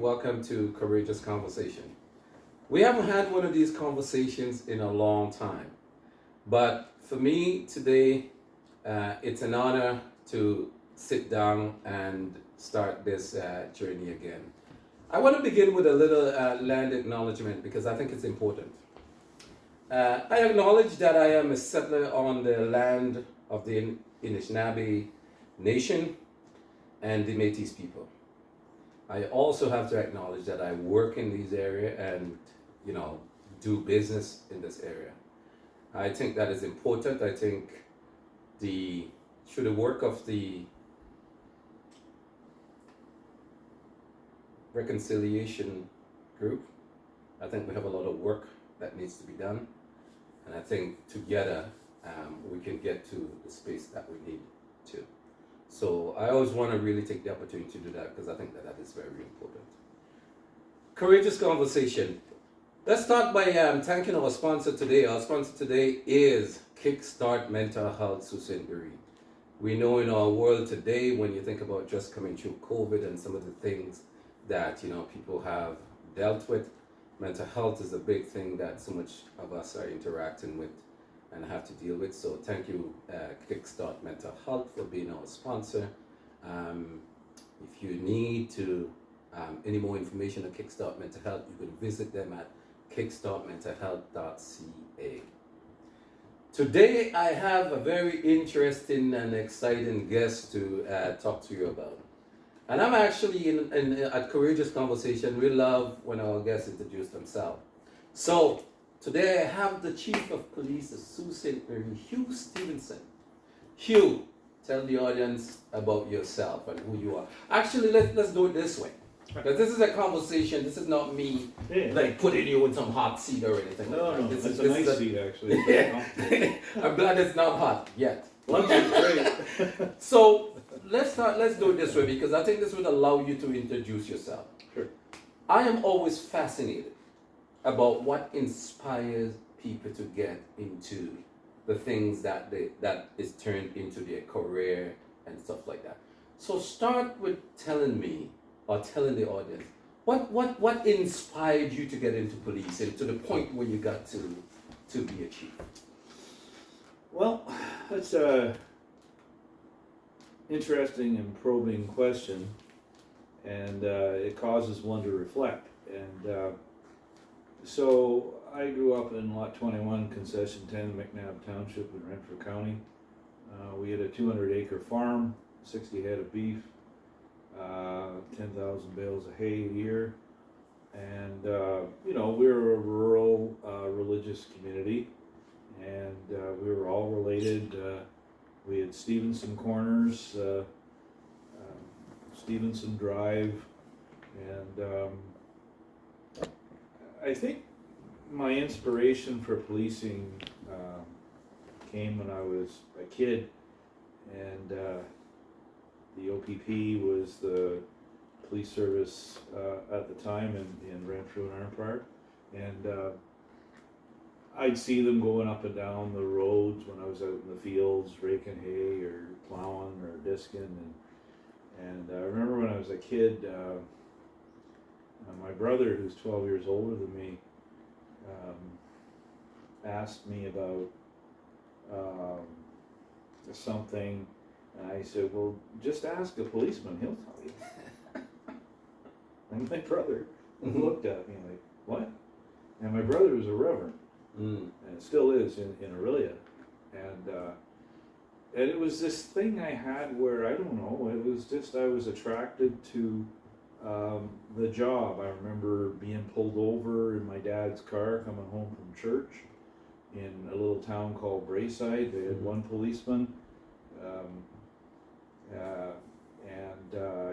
Welcome to Courageous Conversation. We haven't had one of these conversations in a long time, but for me today, it's an honor to sit down and start this journey again. I want to begin with a little land acknowledgement because I think it's important. I acknowledge that I am a settler on the land of the Anishinaabe Nation and the Métis people. I also have to acknowledge that I work in these areas and, do business in this area. I think that is important. I think through the work of the reconciliation group, I think we have a lot of work that needs to be done. And I think together we can get to the space that we need to. So I always want to really take the opportunity to do that because I think that is very important. Courageous conversation. Let's start by thanking our sponsor today. Our sponsor today is Kickstart Mental Health Sault Ste. Marie. We know in our world today, when you think about just coming through COVID and some of the things that people have dealt with, mental health is a big thing that so much of us are interacting with and have to deal with. So thank you, Kickstart Mental Health, for being our sponsor. If you need any more information on Kickstart Mental Health, you can visit them at kickstartmentalhealth.ca. Today I have a very interesting and exciting guest to talk to you about. And I'm actually at Courageous Conversation. We love when our guests introduce themselves. So today I have the Chief of Police of Sault Ste. Marie, Hugh Stevenson. Hugh, tell the audience about yourself and who you are. Actually, let's do it this way. Because this is a conversation. This is not me like putting you in some hot seat or anything. No, this it's a nice seat actually. I'm glad it's not hot yet. Lunch is great. So let's do it this way because I think this would allow you to introduce yourself. Sure. I am always fascinated about what inspires people to get into the things that is turned into their career and stuff like that. So start with telling me or telling the audience what inspired you to get into police and to the point where you got to be a chief. Well, that's a interesting and probing question, and it causes one to reflect. And so I grew up in Lot 21, Concession 10, McNabb Township in Renfrew County. We had a 200-acre farm, 60 head of beef, 10,000 bales of hay a year, and we were a rural religious community, and we were all related. We had Stevenson corners, Stevenson Drive, and I think my inspiration for policing came when I was a kid, and the OPP was the police service at the time in Renfrew and Iron Park, and I'd see them going up and down the roads when I was out in the fields raking hay or plowing or disking, and I remember when I was a kid, my brother, who's 12 years older than me, asked me about something. And I said, well, just ask a policeman, he'll tell you. And my brother looked at me like, what? And my brother was a reverend, and still is in Aurelia. And it was this thing I had where, I don't know, it was just I was attracted to the job. I remember being pulled over in my dad's car coming home from church in a little town called Brayside. They had one policeman. And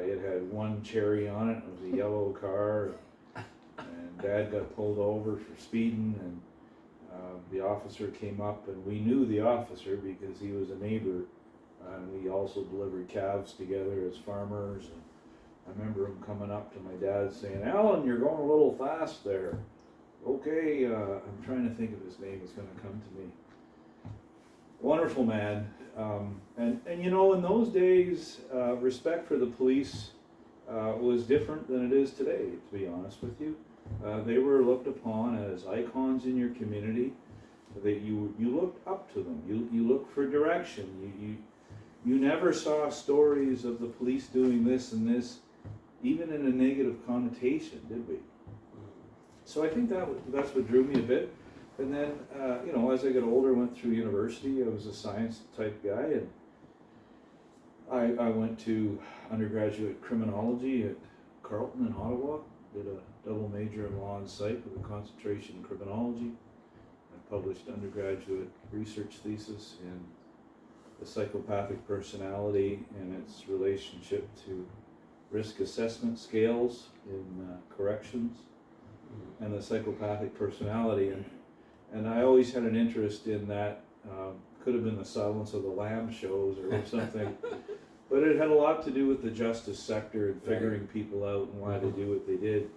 it had one cherry on it. It was a yellow car, and Dad got pulled over for speeding, and the officer came up, and we knew the officer because he was a neighbor, and we also delivered calves together as farmers. And I remember him coming up to my dad saying, "Alan, you're going a little fast there." Okay, I'm trying to think of his name. It's going to come to me. Wonderful man. And in those days, respect for the police was different than it is today, to be honest with you. They were looked upon as icons in your community. That you looked up to them. You looked for direction. You never saw stories of the police doing this and this, even in a negative connotation, did we? So I think that's what drew me a bit. And then, as I got older, went through university. I was a science type guy, and I went to undergraduate criminology at Carleton in Ottawa. Did a double major in law and psych with a concentration in criminology. I published undergraduate research thesis in the psychopathic personality and its relationship to risk assessment scales in corrections and the psychopathic personality. And I always had an interest in that. Could have been the Silence of the Lambs shows or something. But it had a lot to do with the justice sector and figuring people out and why they do what they did.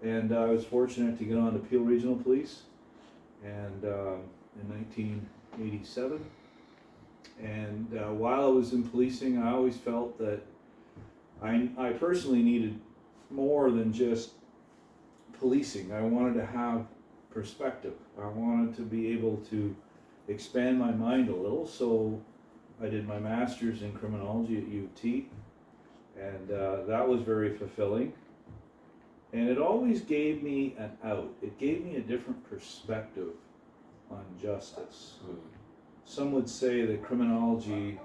And I was fortunate to get on to Peel Regional Police and in 1987. And while I was in policing, I always felt that I personally needed more than just policing. I wanted to have perspective. I wanted to be able to expand my mind a little. So I did my master's in criminology at UT, and that was very fulfilling. And it always gave me an out. It gave me a different perspective on justice. Some would say that criminology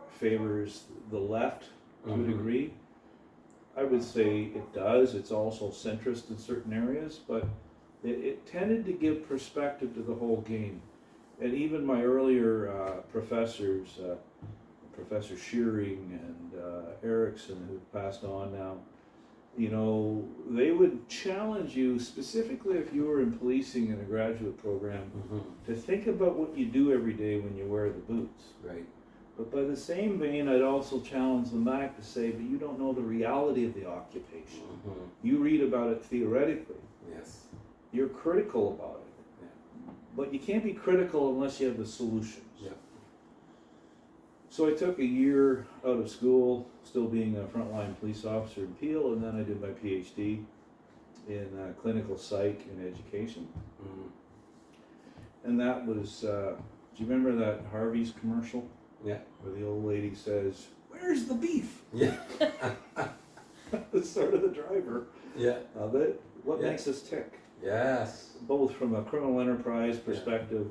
favors the left to a degree. I would say it does. It's also centrist in certain areas, but it tended to give perspective to the whole game. And even my earlier professors, Professor Shearing and Erickson, who passed on now, they would challenge you, specifically if you were in policing in a graduate program, to think about what you do every day when you wear the boots. Right. But by the same vein, I'd also challenge them back to say, but you don't know the reality of the occupation. You read about it theoretically. Yes. You're critical about it. But you can't be critical unless you have the solutions. Yeah. So I took a year out of school, still being a frontline police officer in Peel, and then I did my PhD in clinical psych and education. And that was, do you remember that Harvey's commercial? Yeah. Where the old lady says, "Where's the beef?" Yeah. That's sort of the driver Yeah. of it. What makes us tick? Yes. Both from a criminal enterprise perspective,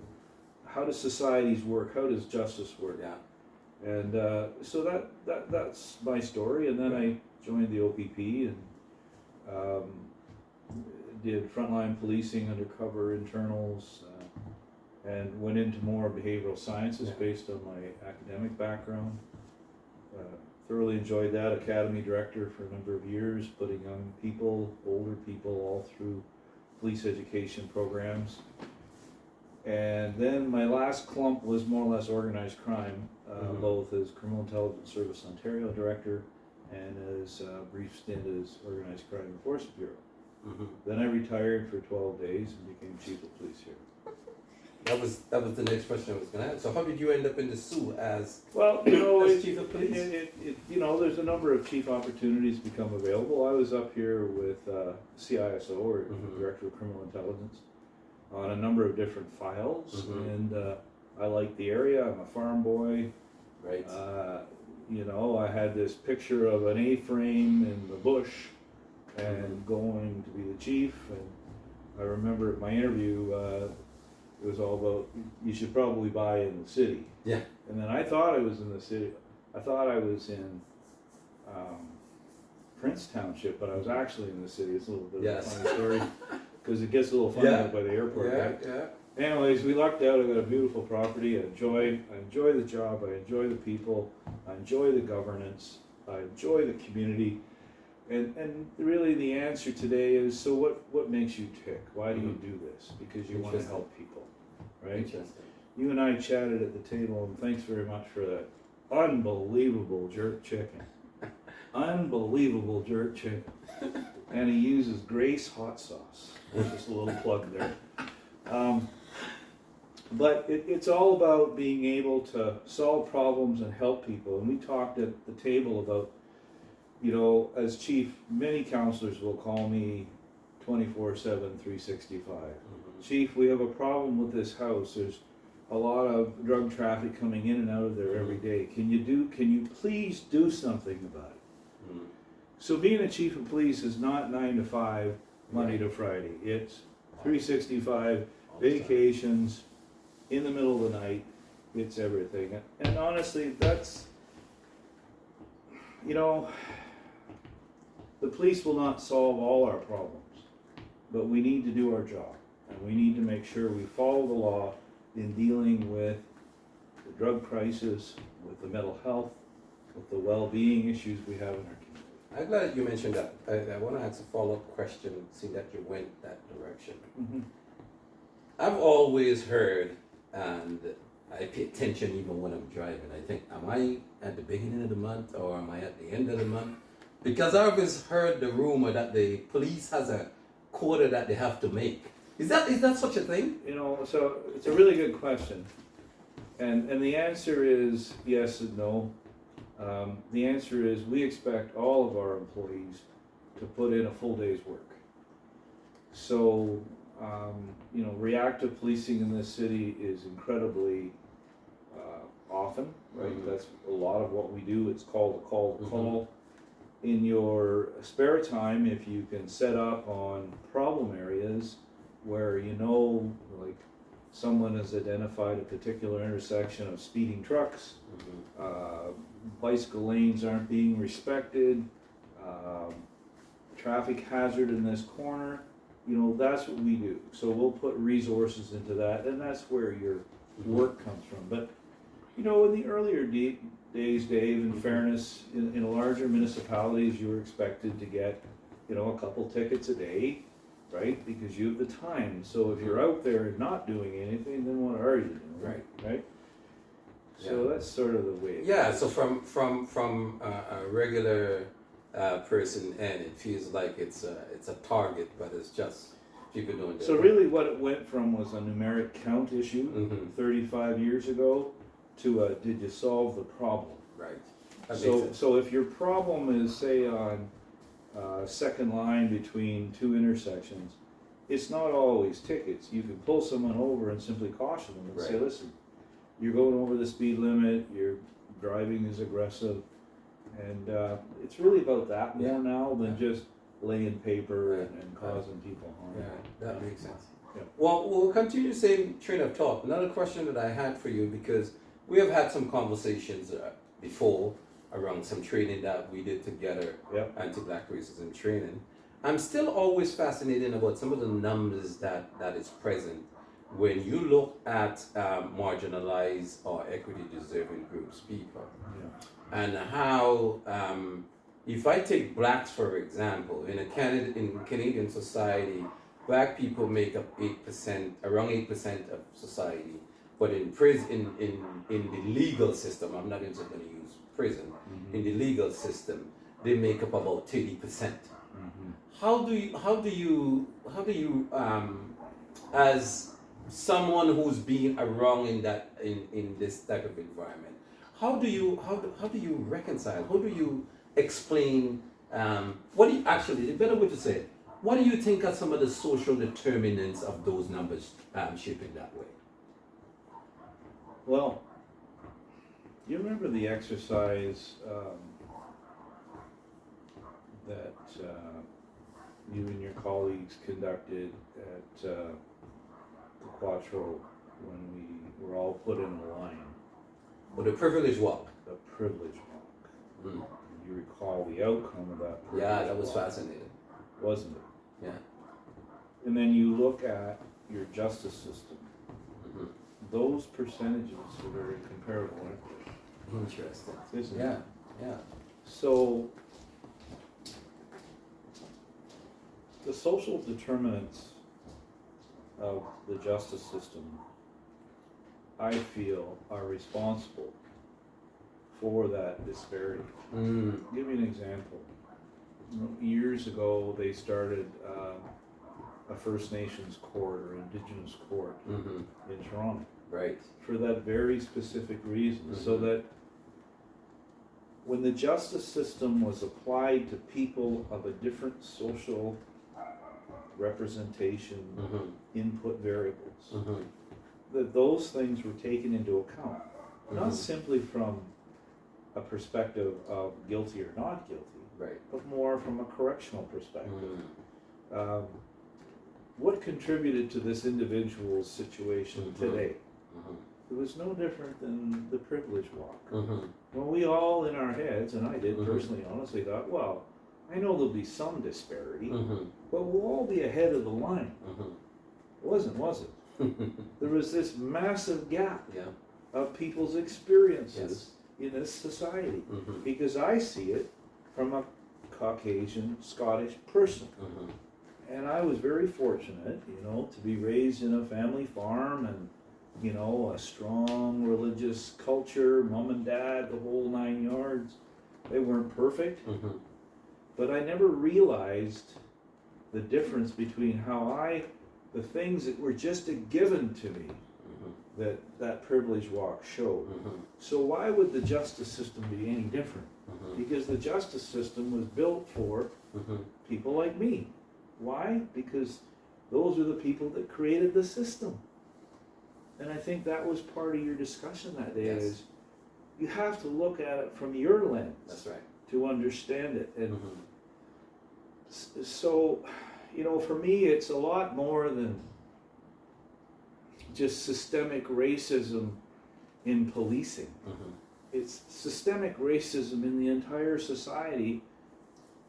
how does societies work? How does justice work? Yeah. And so that's my story. And then I joined the OPP and did frontline policing, undercover internals, and went into more behavioral sciences based on my academic background. Thoroughly enjoyed that. Academy director for a number of years, putting young people, older people all through police education programs. And then my last clump was more or less organized crime, both as Criminal Intelligence Service Ontario director and as a brief stint as Organized Crime Enforcement Bureau. Then I retired for 12 days and became chief of police here. That was the next question I was going to ask. So how did you end up in the Sioux as chief of police? There's a number of chief opportunities become available. I was up here with CISO, or Director of Criminal Intelligence, on a number of different files, and I like the area. I'm a farm boy. Right. I had this picture of an A-frame in the bush and going to be the chief, and I remember at my interview, it was all about, you should probably buy in the city. Yeah. And then I thought I was in the city. I thought I was in Prince Township, but I was actually in the city. It's a little bit of a funny story, because it gets a little funny out by the airport. Yeah. Anyways, we lucked out. I got a beautiful property. I enjoy the job. I enjoy the people. I enjoy the governance. I enjoy the community. And really the answer today is, so what makes you tick? Why do you do this? Because you want to help people, right? Interesting. You and I chatted at the table, and thanks very much for that unbelievable jerk chicken. Unbelievable jerk chicken. And he uses Grace hot sauce. Just a little plug there. But it's all about being able to solve problems and help people. And we talked at the table about, you know, as chief, many counselors will call me 24/7, 365. Chief, we have a problem with this house. There's a lot of drug traffic coming in and out of there every day. Can you please do something about it? So being a chief of police is not 9 to 5, Monday to Friday. It's 365, vacations, in the middle of the night. It's everything. And honestly, that's, you know, the police will not solve all our problems, but we need to do our job. And we need to make sure we follow the law in dealing with the drug crisis, with the mental health, with the well-being issues we have in our community. I'm glad you mentioned that. I want to ask a follow-up question, seeing that you went that direction. I've always heard, and I pay attention even when I'm driving, I think, am I at the beginning of the month or am I at the end of the month? Because I've always heard the rumor that the police has a quota that they have to make. Is that such a thing? You know, so it's a really good question. And the answer is yes and no. The answer is we expect all of our employees to put in a full day's work. So, you know, reactive policing in this city is incredibly often, right? That's a lot of what we do. It's called a call to call. In your spare time, if you can set up on problem areas where you know, like, someone has identified a particular intersection of speeding trucks, bicycle lanes aren't being respected, traffic hazard in this corner, you know, that's what we do. So we'll put resources into that, and that's where your work comes from. But, you know, in the earlier days, Dave, in fairness, in larger municipalities, you were expected to get, you know, a couple tickets a day, right? Because you have the time. So if you're out there and not doing anything, then what are you doing? Right? So that's sort of the way. So from a regular person, and it feels like it's a target, but it's just people doing that. So really, what it went from was a numeric count issue 35 years ago to a did you solve the problem? Right. So if your problem is, say, on second line between two intersections, it's not always tickets. You can pull someone over and simply caution them and say, listen, you're going over the speed limit, your driving is aggressive, and it's really about that more now than just laying paper and causing people harm. Yeah, that makes sense. Yeah. Well, we'll continue the same train of thought. Another question that I had for you, because we have had some conversations before around some training that we did together, anti-black racism training. I'm still always fascinated about some of the numbers that is present when you look at marginalized or equity deserving groups, people, and how, if I take blacks for example, in Canadian society, black people make up 8%, around 8% of society, but in prison, in the legal system, I'm not even going to use prison, in the legal system, they make up about 30%. How do you as someone who's been around in this type of environment, how do you reconcile? How do you explain? The better way to say it, what do you think are some of the social determinants of those numbers shaping that way? Well, you remember the exercise that you and your colleagues conducted at the Quattro when we were all put in a line? Well, the privilege walk. The privilege walk. You recall the outcome of that privilege walk? Yeah, that was fascinating. Wasn't it? Yeah. And then you look at your justice system. Those percentages are very comparable, aren't they? Interesting. Isn't it? Yeah. So the social determinants of the justice system, I feel, are responsible for that disparity. I'll give you an example. Years ago, they started a First Nations court or Indigenous court in Toronto. Right. For that very specific reason, so that when the justice system was applied to people of a different social representation, input variables, that those things were taken into account, not simply from a perspective of guilty or not guilty, Right. but more from a correctional perspective. What contributed to this individual's situation today? It was no different than the privilege walk. When we all in our heads, and I did personally honestly thought, well, I know there'll be some disparity, but we'll all be ahead of the line. It wasn't, was it? There was this massive gap of people's experiences in this society, because I see it from a Caucasian Scottish person. And I was very fortunate, you know, to be raised in a family farm and, you know, a strong religious culture, mom and dad, the whole 9 yards. They weren't perfect, but I never realized the difference between the things that were just a given to me, that privilege walk showed. So why would the justice system be any different? Because the justice system was built for people like me. Why? Because those are the people that created the system. And I think that was part of your discussion that day, is you have to look at it from your lens. That's right. To understand it. And so, you know, for me, it's a lot more than just systemic racism in policing. It's systemic racism in the entire society,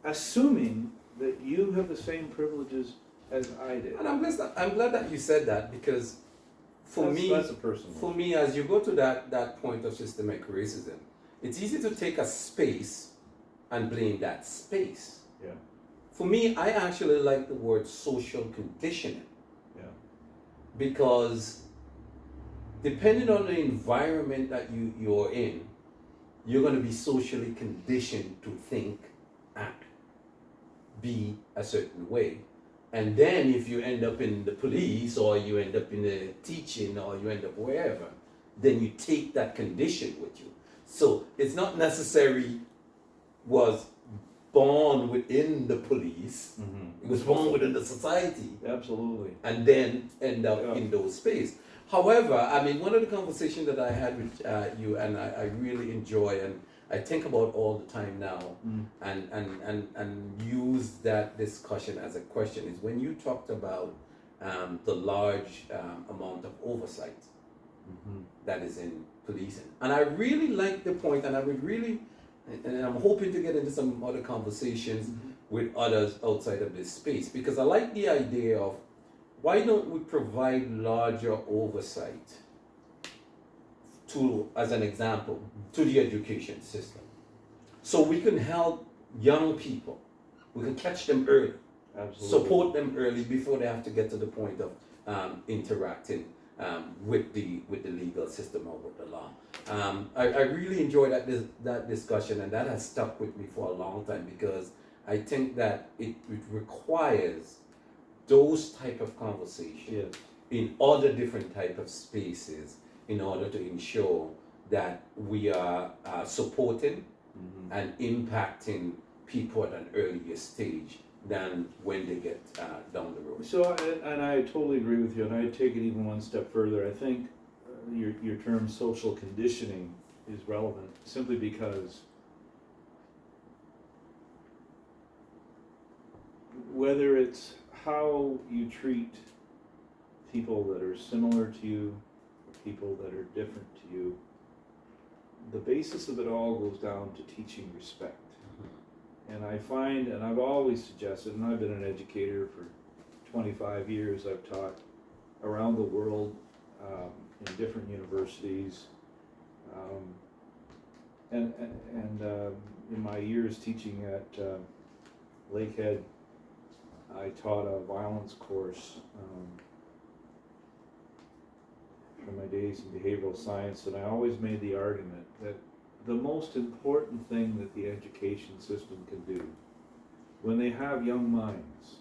assuming that you have the same privileges as I did. And I'm glad that you said that, because that's a personal for me, as you go to that point of systemic racism, it's easy to take a space and blame that space. Yeah. For me, I actually like the word social conditioning. Yeah. Because depending on the environment that you're in, you're going to be socially conditioned to think, act, be a certain way. And then if you end up in the police, or you end up in the teaching, or you end up wherever, then you take that condition with you. So it's not necessarily was born within the police, it was born within the society. Absolutely. And then end up in those spaces. However, I mean, one of the conversations that I had with you, and I really enjoy, and I think about all the time now, and use that discussion as a question, is when you talked about the large amount of oversight that is in policing. And I really like the point, and I would really, and I'm hoping to get into some other conversations with others outside of this space, because I like the idea of, why don't we provide larger oversight to, as an example, to the education system, so we can help young people, we can catch them early, support them early before they have to get to the point of interacting with the legal system or with the law. I really enjoy that discussion, and that has stuck with me for a long time, because I think that it requires those type of conversations in other different type of spaces, in order to ensure that we are supporting and impacting people at an earlier stage than when they get down the road. So, and I totally agree with you, and I take it even one step further. I think your term social conditioning is relevant simply because whether it's how you treat people that are similar to you, or people that are different to you, the basis of it all goes down to teaching respect. And I find, and I've always suggested, and I've been an educator for 25 years, I've taught around the world in different universities, and in my years teaching at Lakehead, I taught a violence course from my days in behavioral science, and I always made the argument that the most important thing that the education system can do when they have young minds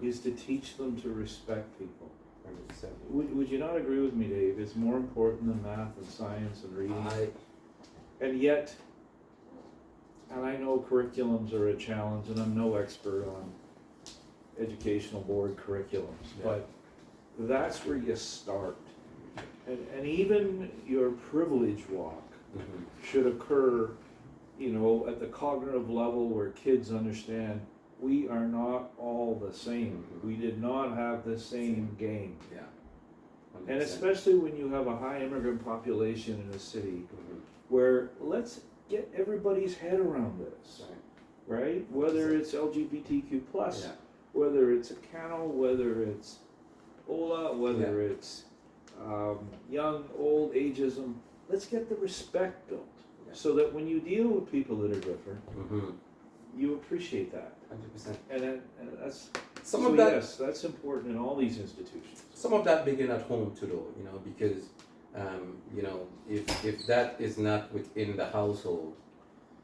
is to teach them to respect people. Would you not agree with me, Dave? It's more important than math and science and reading. And yet, and I know curriculums are a challenge, and I'm no expert on educational board curriculums, Yeah. but that's where you start. And even your privilege walk should occur, at the cognitive level where kids understand we are not all the same. We did not have the same game. Yeah. 100%. And especially when you have a high immigrant population in a city, where let's get everybody's head around this, right? Whether it's LGBTQ plus, Yeah. whether it's a Cano, whether it's Ola, whether it's young, old, ageism, let's get the respect built, so that when you deal with people that are different, you appreciate that. 100%. And that's Some of that. Yes, that's important in all these institutions. Some of that begin at home too, though. Because if that is not within the household,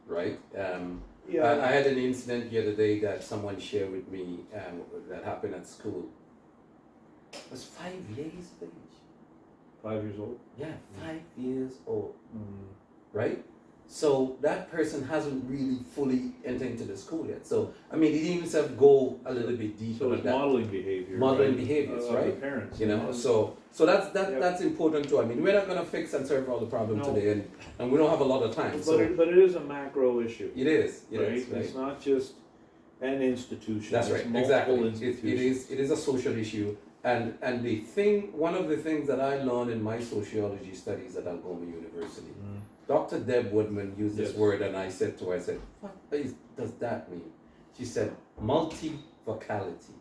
right? I had an incident the other day that someone shared with me that happened at school. It was 5 years of age. 5 years old? Yeah, 5 years old. Mm. Right? So that person hasn't really fully entered into the school yet. So, I mean, he didn't even go a little bit deeper. So it's that. modeling behavior. Modeling right? behaviors, of right? The parents. So that's important too. I mean, we're not going to fix and solve all the problems today, and we don't have a lot of time. But it is a macro issue. It is. Right? It's not just an institution. That's it's right. multiple Exactly. It is a social issue. And one of the things that I learned in my sociology studies at Algoma University, Dr. Deb Woodman used this word, and I said to her, what does that mean? She said, multivocality.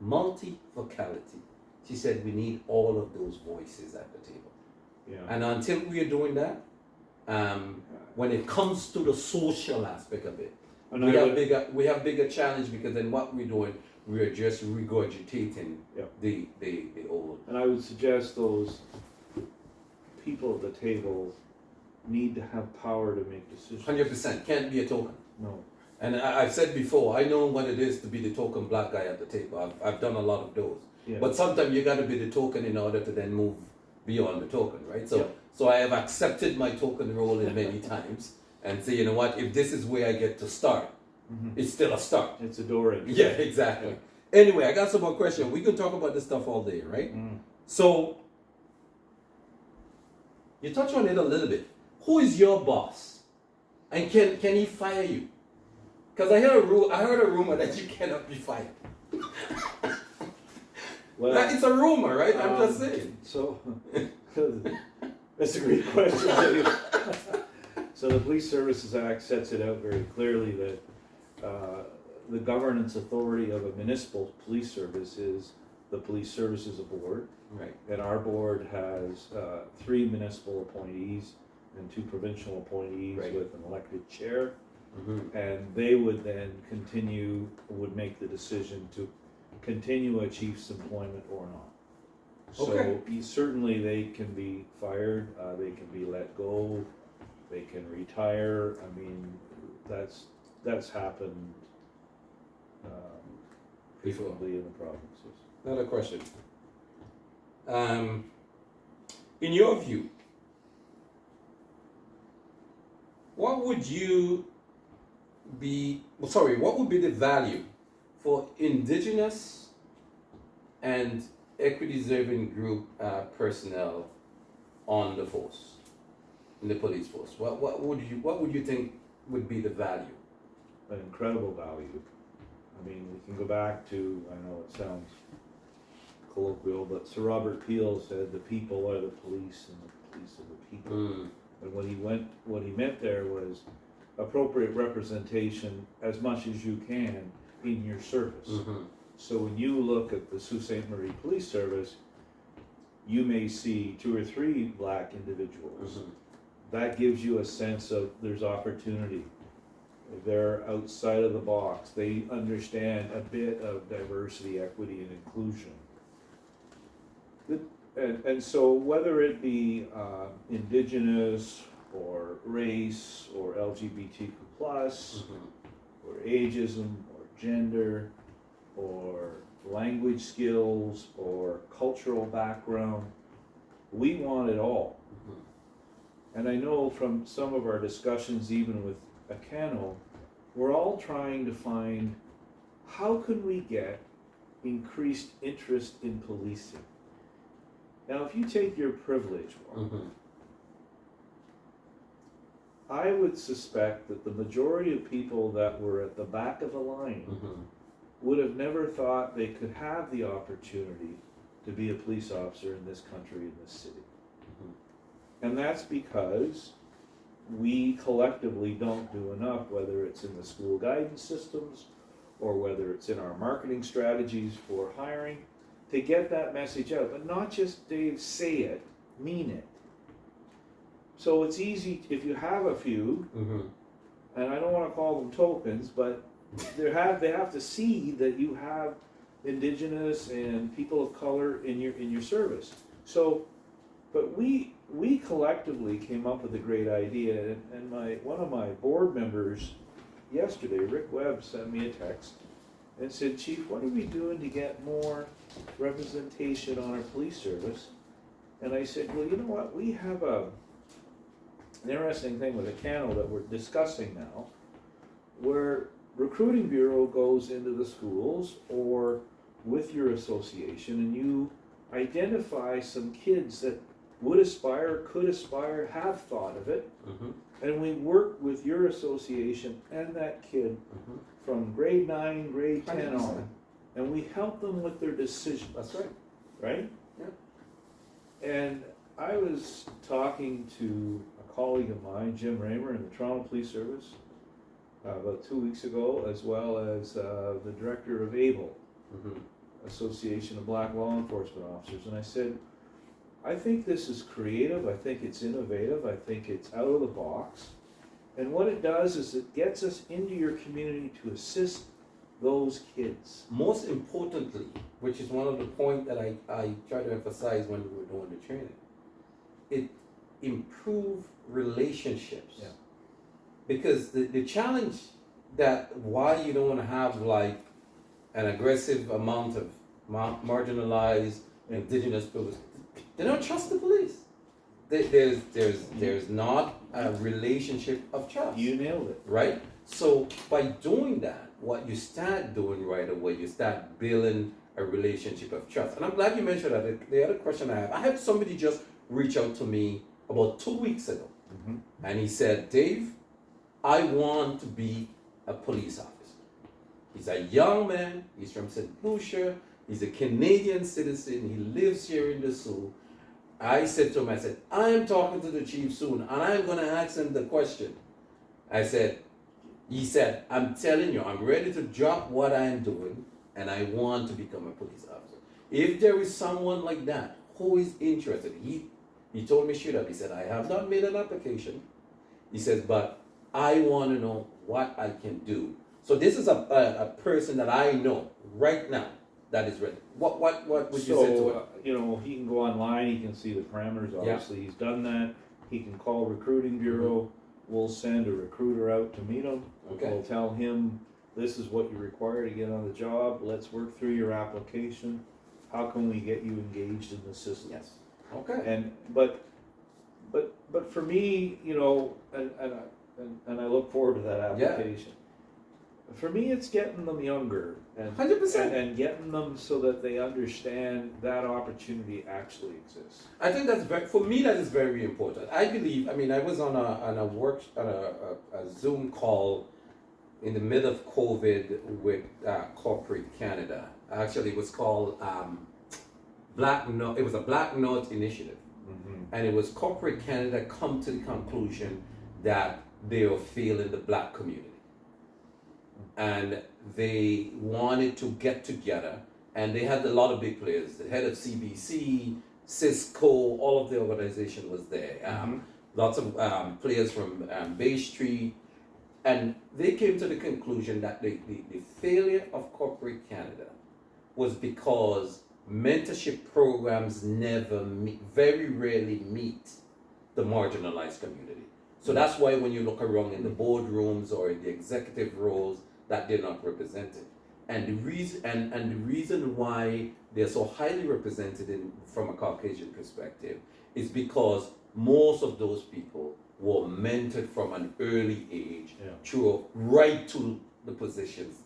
Multivocality. She said, we need all of those voices at the table. Yeah. And until we are doing that, when it comes to the social aspect of it, we have bigger challenge, because then what we're doing, we are just regurgitating the old. And I would suggest those people at the table need to have power to make decisions. 100%. Can't be a token. No. And I've said before, I know what it is to be the token black guy at the table. I've done a lot of those. Yeah. But sometimes you got to be the token in order to then move beyond the token, right? So I have accepted my token role in many times and say, you know what, if this is where I get to start, it's still a start. It's a door in. Yeah, exactly. Yeah. Anyway, I got some more questions. We can talk about this stuff all day, right? So, you touch on it a little bit. Who is your boss? And can he fire you? Because I heard a rumor that you cannot be fired. Well, it's a rumor, right? I'm just saying. So, that's a great question. So the Police Services Act sets it out very clearly that the governance authority of a municipal police service is the Police Services Board. Right. And our board has 3 municipal appointees and 2 provincial appointees with an elected chair. And they would then would make the decision to continue a chief's employment or not. So certainly they can be fired, they can be let go, they can retire. I mean, that's happened frequently in the provinces. Another question. In your view, what would be the value for Indigenous and equity-deserving group personnel on the force, in the police force? What would you think would be the value? An incredible value. I mean, we can go back to, I know it sounds colloquial, but Sir Robert Peel said the people are the police and the police are the people. And what he meant there was appropriate representation as much as you can in your service. So when you look at the Sault Ste. Marie Police Service, you may see 2 or 3 black individuals. That gives you a sense of there's opportunity. They're outside of the box. They understand a bit of diversity, equity, and inclusion. And so whether it be Indigenous or race or LGBTQ plus or ageism or gender or language skills or cultural background, we want it all. And I know from some of our discussions, even with at Cano, we're all trying to find how can we get increased interest in policing. Now, if you take your privilege, Mark, I would suspect that the majority of people that were at the back of the line would have never thought they could have the opportunity to be a police officer in this country, in this city. And that's because we collectively don't do enough, whether it's in the school guidance systems or whether it's in our marketing strategies for hiring, to get that message out. But not just, Dave, say it, mean it. So it's easy, if you have a few, and I don't want to call them tokens, but they have to see that you have Indigenous and people of color in your service. So, but we collectively came up with a great idea, and one of my board members yesterday, Rick Webb, sent me a text and said, "Chief, what are we doing to get more representation on our police service?" And I said, "Well, you know what? We have an interesting thing with a Cano that we're discussing now, where recruiting bureau goes into the schools or with your association, and you identify some kids that would aspire, could aspire, have thought of it, and we work with your association and that kid from grade 9, grade 10 on, and we help them with their decisions." That's right. Right? Yeah. And I was talking to a colleague of mine, Jim Raymer, in the Toronto Police Service, about 2 weeks ago, as well as the director of ABLE, Association of Black Law Enforcement Officers, and I said, I think this is creative, I think it's innovative, I think it's out of the box, and what it does is it gets us into your community to assist those kids. Most importantly, which is one of the points that I try to emphasize when we were doing the training, it improve relationships. Yeah. Because the challenge that why you don't want to have like an aggressive amount of marginalized Indigenous people, they don't trust the police. There's not a relationship of trust. You nailed it. Right? So by doing that, what you start doing right away, you start building a relationship of trust. And I'm glad you mentioned that. The other question I had somebody just reach out to me about 2 weeks ago. And he said, "Dave, I want to be a police officer." He's a young man, he's from St. Lucia, he's a Canadian citizen, he lives here in the Sioux. I said to him, I said, "I'm talking to the chief soon, and I'm going to ask him the question." He said, "I'm telling you, I'm ready to drop what I'm doing, and I want to become a police officer. If there is someone like that who is interested," he told me straight up, he said, "I have not made an application." He says, "But I want to know what I can do." So this is a person that I know right now that is ready. What would you say to it? He can go online, he can see the parameters, obviously he's done that. He can call recruiting bureau, we'll send a recruiter out to meet him. Okay. We'll tell him, this is what you require to get on the job, let's work through your application. How can we get you engaged in the system? Yes. Okay. And but for me, and I look forward to that application. For me, it's getting them younger and 100%. and getting them so that they understand that opportunity actually exists. I think for me that is very important. I believe. I mean, I was on a Zoom call in the middle of COVID with Corporate Canada. Actually, it was called Black Note. It was a Black Note initiative, and it was Corporate Canada come to the conclusion that they were failing the Black community. And they wanted to get together, and they had a lot of big players. The head of CBC, Cisco, all of the organization was there. Lots of players from Bay Street, and they came to the conclusion that the failure of Corporate Canada was because mentorship programs very rarely meet the marginalized community. So that's why when you look around in the boardrooms or in the executive roles, that they're not represented. And the reason why they're so highly represented from a Caucasian perspective is because most of those people were mentored from an early age through right to the positions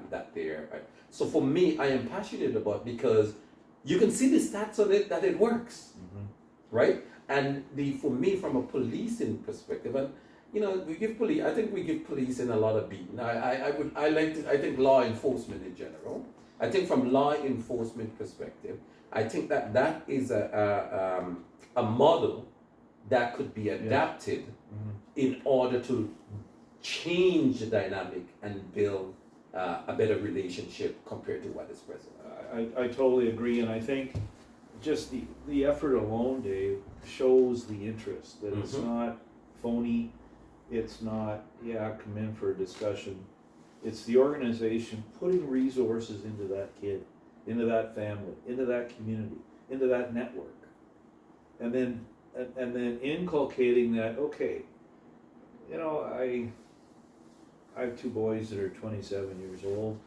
that they're at. So for me, I am passionate about, because you can see the stats on it that it works, right? And for me, from a policing perspective, and we give police. I think we give policing a lot of beating. I think law enforcement in general. I think from law enforcement perspective, I think that is a model that could be adapted in order to change the dynamic and build a better relationship compared to what is present. I totally agree, and I think just the effort alone, Dave, shows the interest, that it's not phony, it's not, come in for a discussion. It's the organization putting resources into that kid, into that family, into that community, into that network, and then inculcating that, okay, I have two boys that are 27 years old.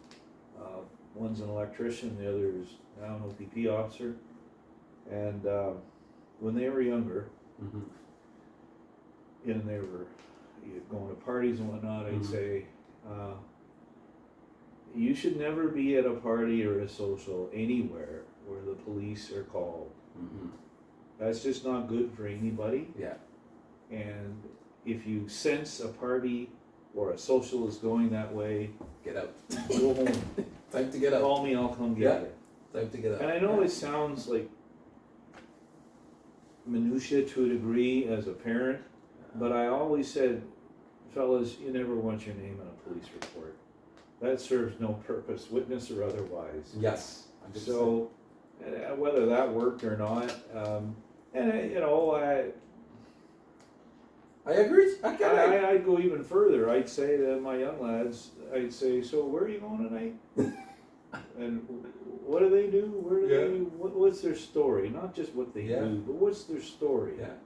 One's an electrician, the other is now an OPP officer. And when they were younger, and they were going to parties and whatnot, I'd say, you should never be at a party or a social anywhere where the police are called. That's just not good for anybody. Yeah. And if you sense a party or a social is going that way, get out. Go home. Time to get out. Call me, I'll come get you. Time to get out. And I know it sounds like minutia to a degree as a parent, but I always said, fellas, you never want your name on a police report. That serves no purpose, witness or otherwise. Yes. 100%. So, whether that worked or not, I agree. I'd go even further. I'd say to my young lads, I'd say, so where are you going tonight? And what do they do? Where do they? What's their story? Not just what they do, but what's their story? Yeah,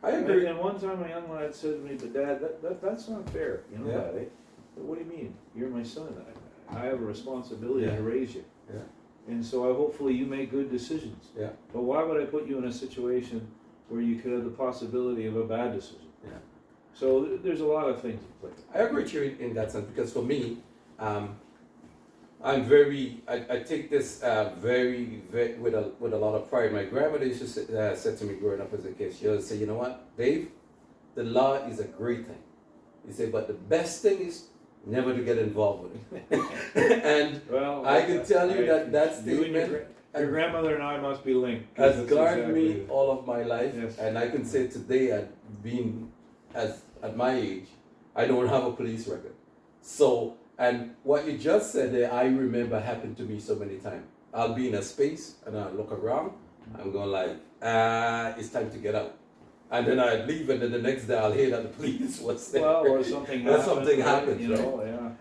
I agree. And one time a young lad said to me, "But Dad, that's not fair. You know that, eh? But what do you mean? You're my son. I have a responsibility to raise you. Yeah. And so hopefully you make good decisions. Yeah. But why would I put you in a situation where you could have the possibility of a bad decision? Yeah. So there's a lot of things at play. I agree with you in that sense, because for me, I take this very with a lot of pride. My grandmother used to said to me growing up as a kid, she always say, you know what, Dave, the law is a great thing. He said, but the best thing is never to get involved with it. And I can tell you that statement, your grandmother and I must be linked. Has guarded me all of my life, and I can say today, at my age, I don't have a police record. So, and what you just said there, I remember happened to me so many times. I'll be in a space and I'll look around. I'm going like, it's time to get out. And then I'd leave, and then the next day I'll hear that the police was there. Well, or something happened. Something happened, you know, yeah.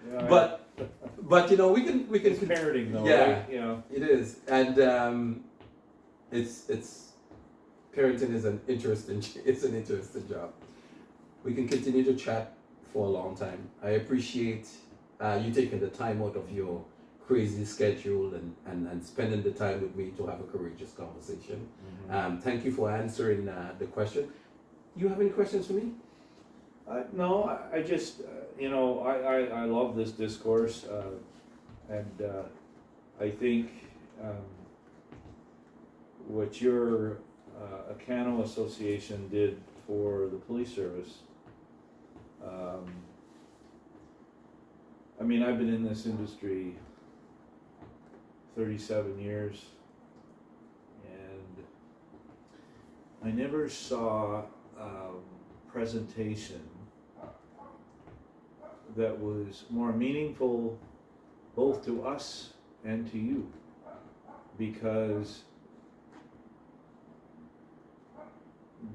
But you know, we can it's parenting though, yeah, right? Yeah. It is, and it's parenting is an interesting job. We can continue to chat for a long time. I appreciate you taking the time out of your crazy schedule and spending the time with me to have a courageous conversation. Thank you for answering the question. You have any questions for me? No, I just, I love this discourse, and I think what your Acano Association did for the police service, I mean, I've been in this industry 37 years, and I never saw presentation that was more meaningful both to us and to you, because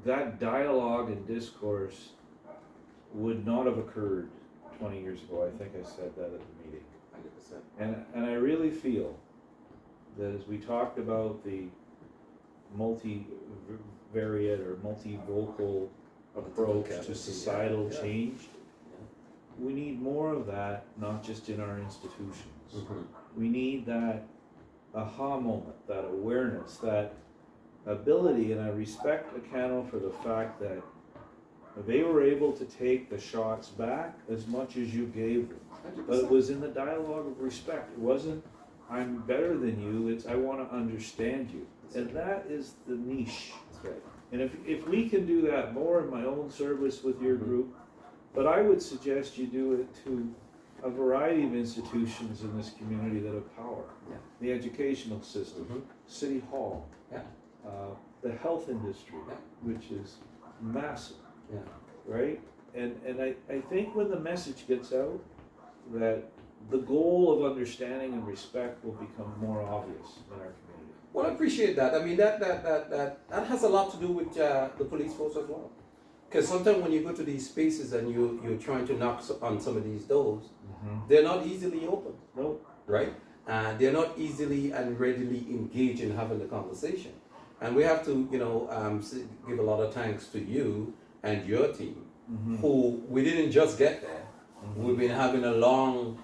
that dialogue and discourse would not have occurred 20 years ago. I think I said that at the meeting. 100%. And I really feel that as we talked about the multivariate or multivocal approach to societal change, we need more of that, not just in our institutions. We need that aha moment, that awareness, that ability, and I respect Acano for the fact that they were able to take the shots back as much as you gave them. But it was in the dialogue of respect. It wasn't, I'm better than you, it's, I want to understand you. And that is the niche. That's right. And if we can do that more in my own service with your group, but I would suggest you do it to a variety of institutions in this community that have power. Yeah. The educational system, City Hall, Yeah. the health industry, Yeah. which is massive, Yeah. right? And I think when the message gets out, that the goal of understanding and respect will become more obvious in our community. Well, I appreciate that. I mean, that has a lot to do with the police force as well. Because sometimes when you go to these spaces and you're trying to knock on some of these doors, they're not easily opened. No. Right? And they're not easily and readily engaged in having the conversation. And we have to, give a lot of thanks to you and your team, who we didn't just get there. We've been having a long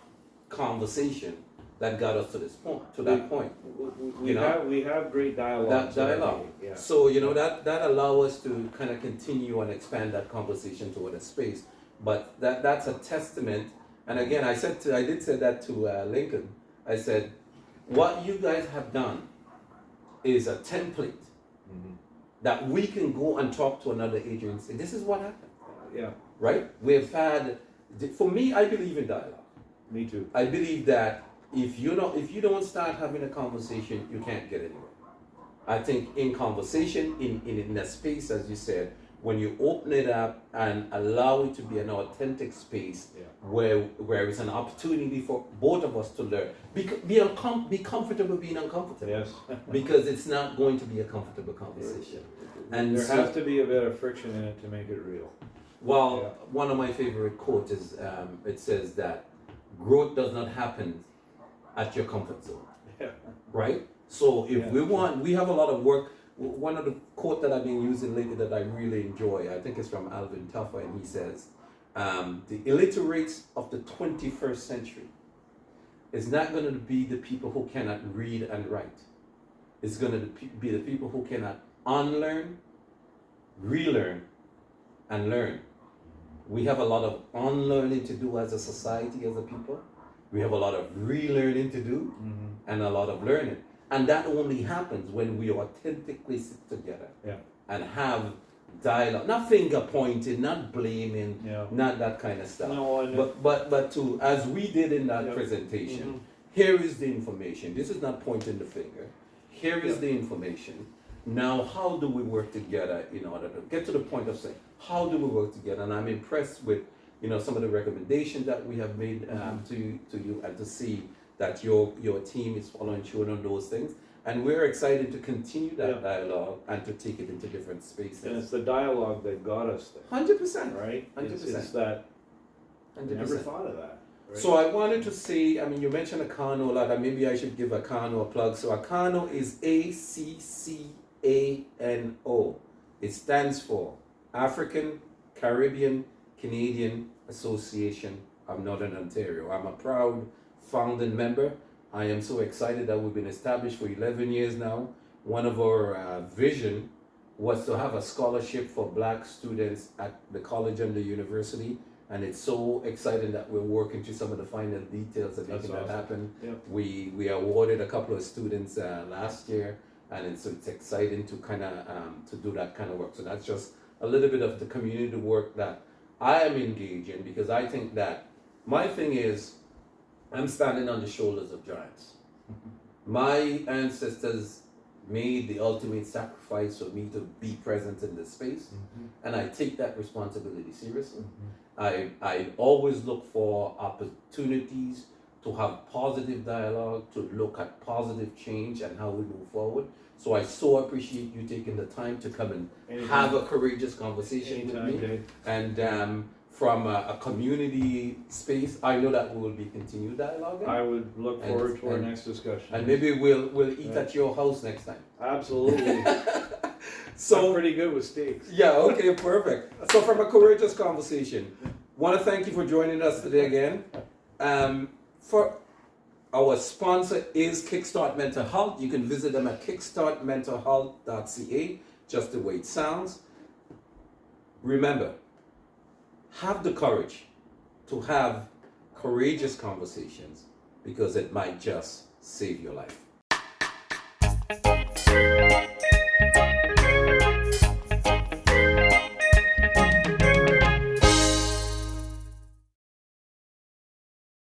conversation that got us to this point, to that point. We have great dialogue. That dialogue. Yeah. So, that allow us to kind of continue and expand that conversation toward a space. But that's a testament. And again, I did say that to Lincoln. I said, what you guys have done is a template that we can go and talk to another agency and say, this is what happened. Yeah. Right? We've had, for me, I believe in dialogue. Me too. I believe that if you don't start having a conversation, you can't get anywhere. I think in conversation, in a space, as you said, when you open it up and allow it to be an authentic space, where it's an opportunity for both of us to learn, be comfortable being uncomfortable. Yes. Because it's not going to be a comfortable conversation. And there has to be a bit of friction in it to make it real. Well, one of my favorite quotes is, it says that growth does not happen at your comfort zone. Yeah. Right? So if we have a lot of work. One of the quotes that I've been using lately that I really enjoy, I think it's from Alvin Toffler, and he says, the illiterates of the 21st century is not going to be the people who cannot read and write. It's going to be the people who cannot unlearn, relearn, and learn. We have a lot of unlearning to do as a society, as a people. We have a lot of relearning to do, and a lot of learning. And that only happens when we authentically sit together and have dialogue, not finger pointing, not blaming, not that kind of stuff. No, but to, as we did in that presentation, here is the information. This is not pointing the finger. Here is the information. Now, how do we work together in order to get to the point of saying, how do we work together? And I'm impressed with, some of the recommendations that we have made to you, and to see that your team is following through on those things. And we're excited to continue that dialogue and to take it into different spaces. And it's the dialogue that got us there. 100%. Right? 100%. It's that, 100%. I never thought of that. Right? So I wanted to say, you mentioned Acano a lot, and maybe I should give Acano a plug. So Acano is ACCANO. It stands for African Caribbean Canadian Association of Northern Ontario. I'm a proud founding member. I am so excited that we've been established for 11 years now. One of our vision was to have a scholarship for Black students at the college and the university, and it's so exciting that we're working through some of the final details of making that happen. Yep. We awarded a couple of students last year, and it's exciting to kind of to do that kind of work. So that's just a little bit of the community work that I am engaged in, because I think that my thing is, I'm standing on the shoulders of giants. My ancestors made the ultimate sacrifice for me to be present in this space, and I take that responsibility seriously. I always look for opportunities to have positive dialogue, to look at positive change and how we move forward. So I so appreciate you taking the time to come and have a courageous conversation with me. Dave. And from a community space, I know that we will be continued dialogue. I would look forward to our next discussion. And maybe we'll eat at your house next time. Absolutely. So I'm pretty good with steaks. Yeah, okay, perfect. So from a courageous conversation, want to thank you for joining us today again. Our sponsor is Kickstart Mental Health. You can visit them at kickstartmentalhealth.ca, just the way it sounds. Remember, have the courage to have courageous conversations because it might just save your life.